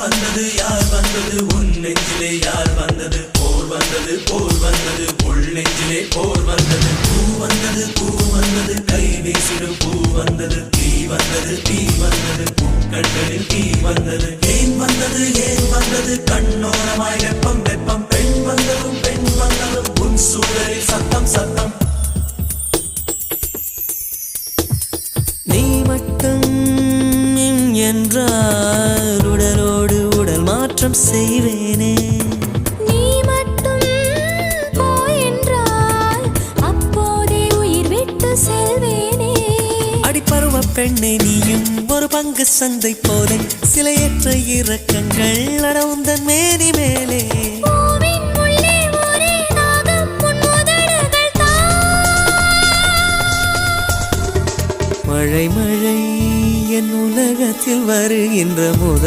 வந்தது யார் வந்தது உன் நெஞ்சிலே யார் வந்தது போர் வந்தது உள் நெஞ்சிலே போர் வந்தது பூ வந்தது கை வீசிடும் பூ வந்தது தீ வந்தது பூக்கண்களில் தீ வந்தது ஏன் வந்தது கண்ணோரமாய் வெப்பம் பெண் வந்ததும் உன் சூழலில் சத்தம் நீ மட்டும் என்றால் உடலோடு உடல் மாற்றம் செய்வேனே. நீ மட்டும் போ என்றால் அப்போதே உயிர் விட்டு செல்வேனே. அடிப்பருவ பெண்ணை நீயும் ஒரு பங்கு சந்தை போலே சிலையற்ற இறக்கங்கள் அடவுந்தன் மேனி மேலே. பூவின் உள்ளே ஒரே தாகம் உன் உதடுகள் மழை என் உலகத்தில் வருகின்ற